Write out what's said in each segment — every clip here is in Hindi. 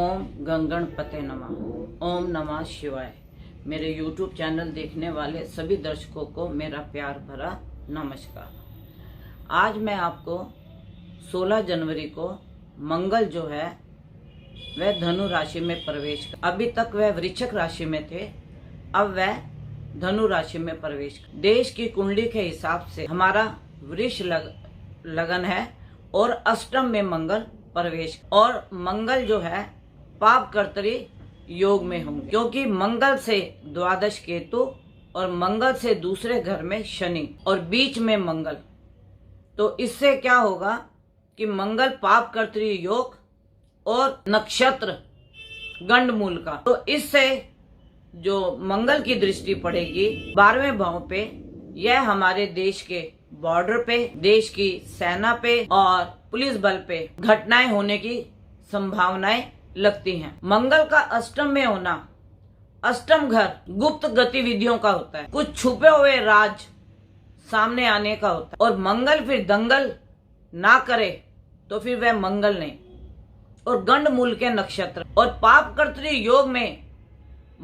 ओम गंगणपते नमः। ओम नमः शिवाय। मेरे YouTube चैनल देखने वाले सभी दर्शकों को मेरा प्यार भरा नमस्कार। आज मैं आपको 16 जनवरी को मंगल जो है वह धनु राशि में प्रवेश कर, अभी तक वह वृश्चिक राशि में थे, अब वह धनु राशि में प्रवेश कर। देश की कुंडली के हिसाब से हमारा वृष लगन है और अष्टम में मंगल प्रवेश, और मंगल जो है पाप कर्तरी योग में होंगे, क्योंकि मंगल से द्वादश केतु और मंगल से दूसरे घर में शनि और बीच में मंगल। तो इससे क्या होगा कि मंगल पाप कर्तरी योग और नक्षत्र गंडमूल का, तो इससे जो मंगल की दृष्टि पड़ेगी 12वें भाव पे, यह हमारे देश के बॉर्डर पे, देश की सेना पे और पुलिस बल पे घटनाएं होने की संभावनाएं लगती हैं। मंगल का अष्टम में होना, अष्टम घर गुप्त गतिविधियों का होता है, कुछ छुपे हुए राज सामने आने का होता है, और मंगल फिर दंगल ना करे तो फिर वह मंगल नहीं। और गंडमूल के नक्षत्र और पाप कर्तरी योग में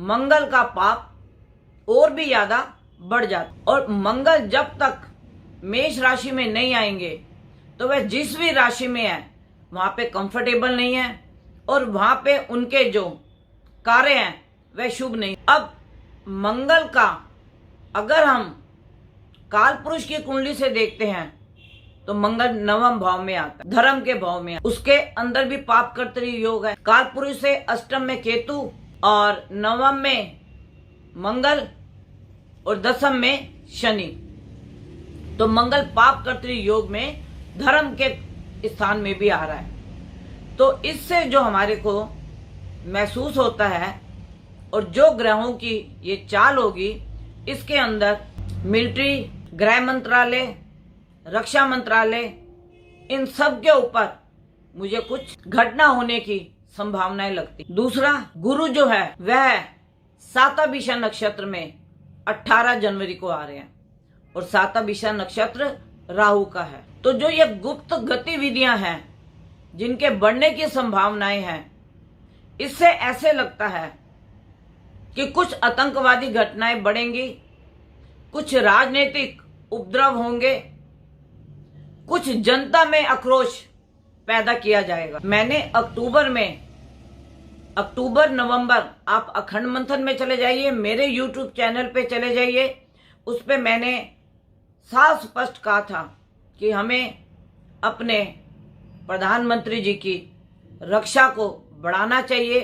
मंगल का पाप और भी ज्यादा बढ़ जाता, और मंगल जब तक मेष राशि में नहीं आएंगे तो वह जिस भी राशि में है वहां पे कंफर्टेबल नहीं है, और वहां पे उनके जो कार्य हैं वह शुभ नहीं। अब मंगल का अगर हम काल पुरुष की कुंडली से देखते हैं तो मंगल 9वें भाव में आता है, धर्म के भाव में। उसके अंदर भी पाप कर्तरी योग है। काल पुरुष से अष्टम में केतु और 9वें में मंगल और 10वें में शनि। तो मंगल पाप कर्तरी योग में धर्म के स्थान में भी आ रहा है। तो इससे जो हमारे को महसूस होता है, और जो ग्रहों की ये चाल होगी, इसके अंदर मिलिट्री, गृह मंत्रालय, रक्षा मंत्रालय, इन सब के ऊपर मुझे कुछ घटना होने की संभावनाएं लगती। दूसरा, गुरु जो है वह साताभिषा नक्षत्र में 18 जनवरी को आ रहे हैं, और साताभिषा नक्षत्र राहु का है। तो जो ये गुप्त गतिविधियां हैं जिनके बढ़ने की संभावनाएं हैं, इससे ऐसे लगता है कि कुछ आतंकवादी घटनाएं बढ़ेंगी, कुछ राजनीतिक उपद्रव होंगे, कुछ जनता में आक्रोश पैदा किया जाएगा। मैंने अक्टूबर नवंबर, आप अखंड मंथन में चले जाइए, मेरे YouTube चैनल पे चले जाइए, उस पे मैंने साफ स्पष्ट कहा था कि हमें अपने प्रधानमंत्री जी की रक्षा को बढ़ाना चाहिए।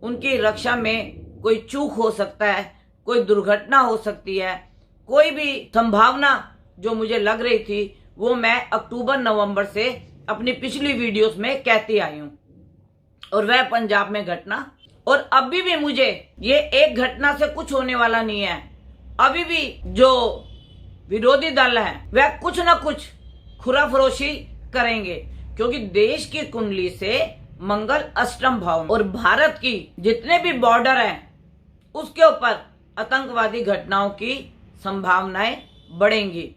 उनकी रक्षा में कोई चूक हो सकता है, कोई दुर्घटना हो सकती है, कोई भी संभावना जो मुझे लग रही थी वो मैं अक्टूबर नवंबर से अपनी पिछली वीडियोस में कहती आई हूं, और वह पंजाब में घटना। और अभी भी मुझे ये एक घटना से कुछ होने वाला नहीं है। अभी भी जो विरोधी दल है वह कुछ न कुछ खुराफरोशी करेंगे, क्योंकि देश की कुंडली से मंगल अष्टम भाव, और भारत की जितने भी बॉर्डर हैं उसके ऊपर आतंकवादी घटनाओं की संभावनाएं बढ़ेंगी।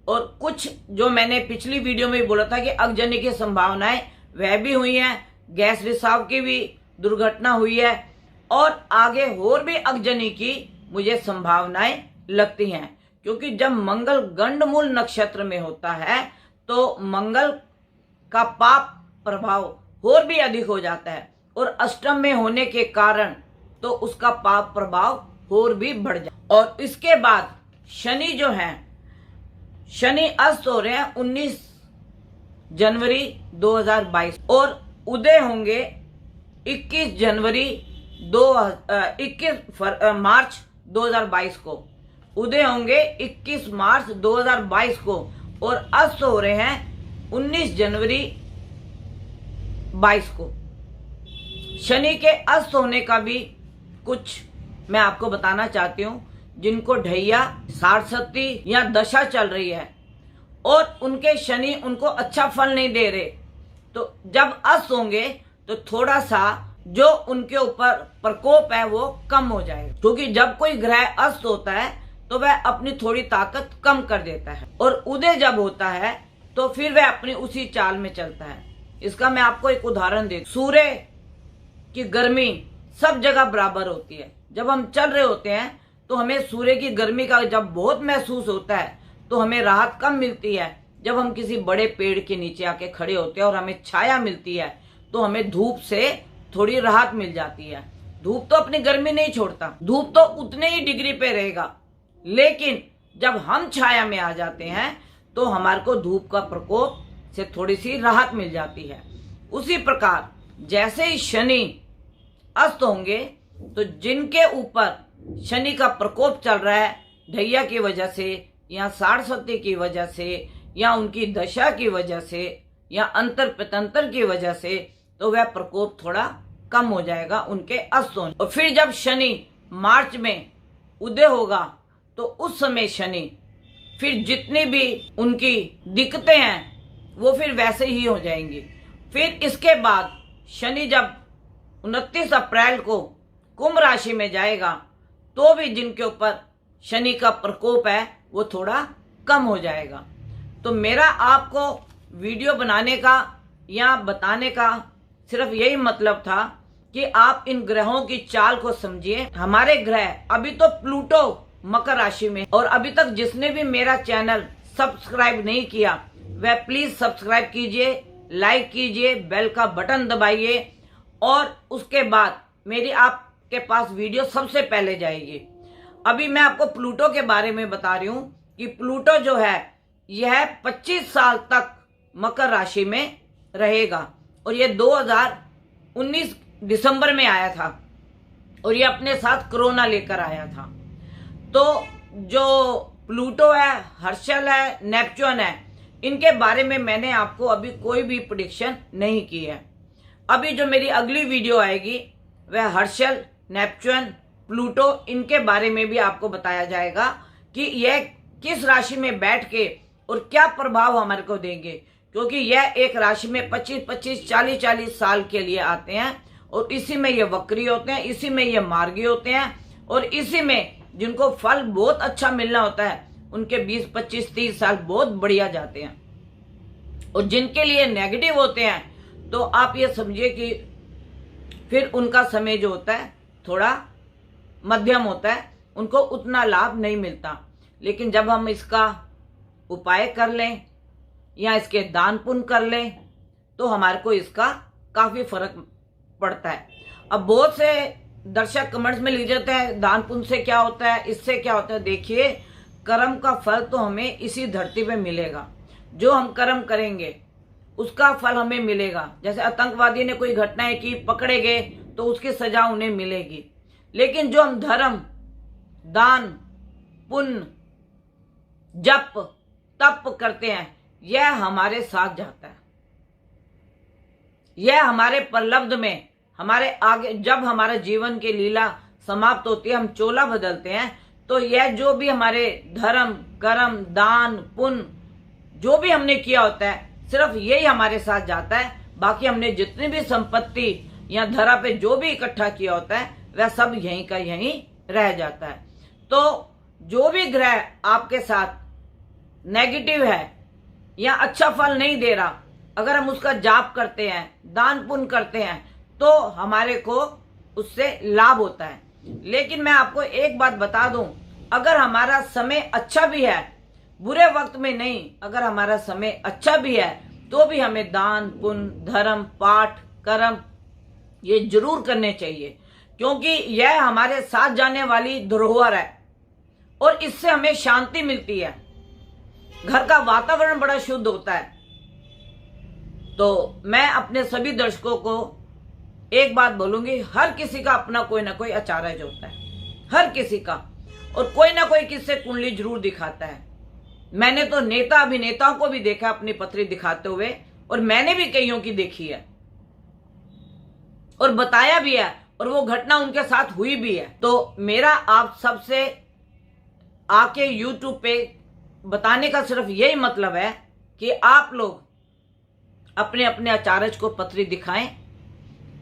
और कुछ जो मैंने पिछली वीडियो में भी बोला था कि आगजनी की संभावनाएं वह भी हुई हैं, गैस रिसाव की भी दुर्घटना हुई है, और आगे और भी आगजनी की मुझे संभावनाएं लगती हैं। क्योंकि जब मंगल गंडमूल नक्षत्र में होता है तो मंगल का पाप प्रभाव और भी अधिक हो जाता है, और अष्टम में होने के कारण तो उसका पाप प्रभाव और भी बढ़ जाता है। और इसके बाद शनि जो है, शनि अस्त हो रहे हैं 19 जनवरी 2022, और उदय होंगे 21 मार्च 2022 को। उदय होंगे 21 मार्च 2022 को, और अस्त हो रहे हैं 19 जनवरी 22 को। शनि के अस्त होने का भी कुछ मैं आपको बताना चाहती हूँ। जिनको ढैया, साढ़सती या दशा चल रही है और उनके शनि उनको अच्छा फल नहीं दे रहे, तो जब अस्त होंगे तो थोड़ा सा जो उनके ऊपर प्रकोप है वो कम हो जाएगा। क्योंकि जब कोई ग्रह अस्त होता है तो वह अपनी थोड़ी ताकत कम कर देता है, और उदय जब होता है तो फिर वह अपनी उसी चाल में चलता है। इसका मैं आपको एक उदाहरण दे, सूर्य कि गर्मी सब जगह बराबर होती है। जब हम चल रहे होते हैं तो हमें सूर्य की गर्मी का जब बहुत महसूस होता है तो हमें राहत कम मिलती है। जब हम किसी बड़े पेड़ के नीचे आके खड़े होते हैं और हमें छाया मिलती है तो हमें धूप से थोड़ी राहत मिल जाती है। धूप तो अपनी गर्मी नहीं छोड़ता, धूप तो उतने ही डिग्री पे रहेगा, लेकिन जब हम छाया में आ जाते हैं तो हमारे को धूप का प्रकोप से थोड़ी सी राहत मिल जाती है। उसी प्रकार जैसे ही शनि अस्त होंगे तो जिनके ऊपर शनि का प्रकोप चल रहा है ढैया की वजह से या साढ़सती की वजह से या उनकी दशा की वजह से या अंतर प्रतंतर की वजह से, तो वह प्रकोप थोड़ा कम हो जाएगा उनके अस्त होने। और फिर जब शनि मार्च में उदय होगा तो उस समय शनि फिर जितनी भी उनकी दिक्कतें हैं वो फिर वैसे ही हो जाएंगी। फिर इसके बाद शनि जब 29 अप्रैल को कुंभ राशि में जाएगा तो भी जिनके ऊपर शनि का प्रकोप है वो थोड़ा कम हो जाएगा। तो मेरा आपको वीडियो बनाने का या बताने का सिर्फ यही मतलब था कि आप इन ग्रहों की चाल को समझिए। हमारे ग्रह अभी तो प्लूटो मकर राशि में, और अभी तक जिसने भी मेरा चैनल सब्सक्राइब नहीं किया वह प्लीज सब्सक्राइब कीजिए, लाइक कीजिए, बेल का बटन दबाइए और उसके बाद मेरी आपके पास वीडियो सबसे पहले जाएगी। अभी मैं आपको प्लूटो के बारे में बता रही हूं कि प्लूटो जो है यह 25 साल तक मकर राशि में रहेगा और यह 2019 दिसंबर में आया था और ये अपने साथ कोरोना लेकर आया था। तो जो प्लूटो है, हर्षल है, नेपच्यून है, इनके बारे में मैंने आपको अभी कोई भी प्रेडिक्शन नहीं की है। अभी जो मेरी अगली वीडियो आएगी वह हर्षल, नेपच्यून, प्लूटो इनके बारे में भी आपको बताया जाएगा कि यह किस राशि में बैठ के और क्या प्रभाव हमारे को देंगे, क्योंकि यह एक राशि में 25-25, 40-40 साल के लिए आते हैं और इसी में ये वक्री होते हैं, इसी में ये मार्गी होते हैं और इसी में जिनको फल बहुत अच्छा मिलना होता है उनके 20, 25, 30 साल बहुत बढ़िया जाते हैं। और जिनके लिए नेगेटिव होते हैं तो आप ये समझिए कि फिर उनका समय जो होता है थोड़ा मध्यम होता है, उनको उतना लाभ नहीं मिलता। लेकिन जब हम इसका उपाय कर लें या इसके दान पुण्य कर लें तो हमारे को इसका काफी फर्क पड़ता है। अब बहुत से दर्शक कमेंट्स में लिख जाते हैं दान पुण्य से क्या होता है, इससे क्या होता है। देखिए, कर्म का फल तो हमें इसी धरती पे मिलेगा। जो हम कर्म करेंगे उसका फल हमें मिलेगा। जैसे आतंकवादी ने कोई घटनाएं की, पकड़े गए तो उसकी सजा उन्हें मिलेगी। लेकिन जो हम धर्म, दान, पुण्य, जप, तप करते हैं यह हमारे साथ जाता है। यह हमारे प्रलब्ध में, हमारे आगे जब हमारा जीवन की लीला समाप्त होती है, हम चोला बदलते हैं, तो यह जो भी हमारे धर्म, कर्म, दान, पुण्य जो भी हमने किया होता है सिर्फ यही हमारे साथ जाता है। बाकी हमने जितनी भी संपत्ति या धरा पे जो भी इकट्ठा किया होता है वह सब यहीं का यहीं रह जाता है। तो जो भी ग्रह आपके साथ नेगेटिव है या अच्छा फल नहीं दे रहा, अगर हम उसका जाप करते हैं, दान पुण्य करते हैं तो हमारे को उससे लाभ होता है। लेकिन मैं आपको एक बात बता दूं, अगर हमारा समय अच्छा भी है, बुरे वक्त में नहीं, अगर हमारा समय अच्छा भी है तो भी हमें दान पुण्य, धर्म, पाठ, कर्म ये जरूर करने चाहिए, क्योंकि यह हमारे साथ जाने वाली धरोहर है और इससे हमें शांति मिलती है। घर का वातावरण बड़ा शुद्ध होता है। तो मैं अपने सभी दर्शकों को एक बात बोलूंगी, हर किसी का अपना कोई ना कोई अचारज होता है, हर किसी का, और कोई ना कोई किससे कुंडली जरूर दिखाता है। मैंने तो नेता अभिनेताओं को भी देखा अपनी पत्री दिखाते हुए, और मैंने भी कईयों की देखी है और बताया भी है, और वो घटना उनके साथ हुई भी है। तो मेरा आप सबसे आके YouTube पे बताने का सिर्फ यही मतलब है कि आप लोग अपने अपने आचार्य को पत्री दिखाएं,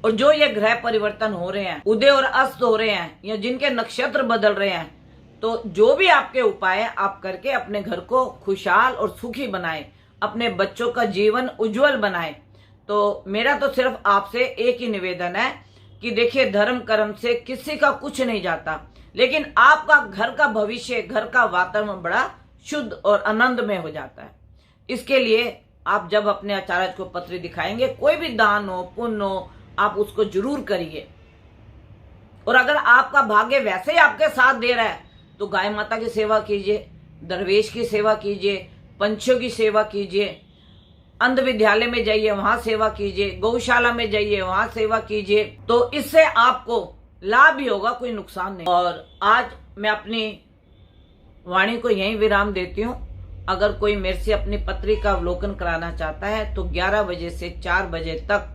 और जो ये ग्रह परिवर्तन हो रहे हैं, उदय और अस्त हो रहे हैं, या जिनके नक्षत्र बदल रहे हैं, तो जो भी आपके उपाय है आप करके अपने घर को खुशहाल और सुखी बनाएं, अपने बच्चों का जीवन उज्जवल बनाएं। तो मेरा तो सिर्फ आपसे एक ही निवेदन है कि देखिए धर्म कर्म से किसी का कुछ नहीं जाता, लेकिन आपका घर का भविष्य, घर का वातावरण बड़ा शुद्ध और आनंदमय हो जाता है। इसके लिए आप जब अपने आचार्य को पत्र दिखाएंगे, कोई भी दान हो पुण्य हो, आप उसको जरूर करिए। और अगर आपका भाग्य वैसे ही आपके साथ दे रहा है तो गाय माता की सेवा कीजिए, दरवेश की सेवा कीजिए, पंछियों की सेवा कीजिए, अंध विद्यालय में जाइए वहां सेवा कीजिए, गौशाला में जाइए वहां सेवा कीजिए। तो इससे आपको लाभ ही होगा, कोई नुकसान नहीं। और आज मैं अपनी वाणी को यहीं विराम देती हूँ। अगर कोई मेरे से अपनी पत्री का अवलोकन कराना चाहता है तो 11 बजे से 4 बजे तक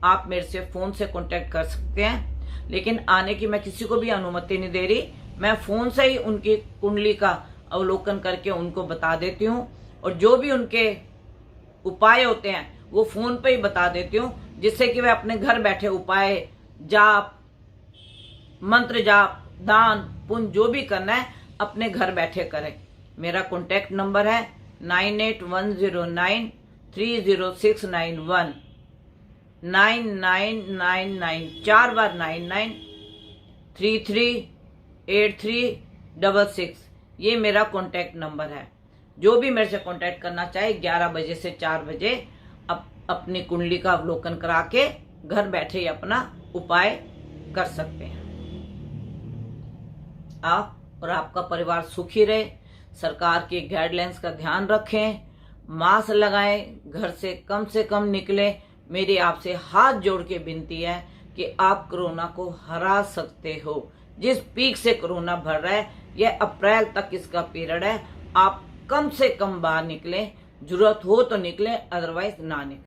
आप मेरे से फोन से कांटेक्ट कर सकते हैं, लेकिन आने की मैं किसी को भी अनुमति नहीं दे रही। मैं फोन से ही उनकी कुंडली का अवलोकन करके उनको बता देती हूँ, और जो भी उनके उपाय होते हैं वो फोन पे ही बता देती हूँ, जिससे कि वे अपने घर बैठे उपाय, जाप, मंत्र जाप, दान पुण्य जो भी करना है अपने घर बैठे करें। मेरा कॉन्टैक्ट नंबर है 9810930691, 9999 4 बार 99 338366। ये मेरा कॉन्टैक्ट नंबर है। जो भी मेरे से कांटेक्ट करना चाहे 11 बजे से 4 बजे अपनी कुंडली का अवलोकन करा के घर बैठे ही अपना उपाय कर सकते हैं। आप और आपका परिवार सुखी रहे, सरकार की गाइडलाइंस का ध्यान रखें, मास्क लगाएं, घर से कम निकलें। मेरी आपसे हाथ जोड़ के विनती है कि आप कोरोना को हरा सकते हो। जिस पीक से कोरोना बढ़ रहा है, यह अप्रैल तक इसका पीरियड है। आप कम से कम बाहर निकलें, जरूरत हो तो निकलें, अदरवाइज ना निकलें।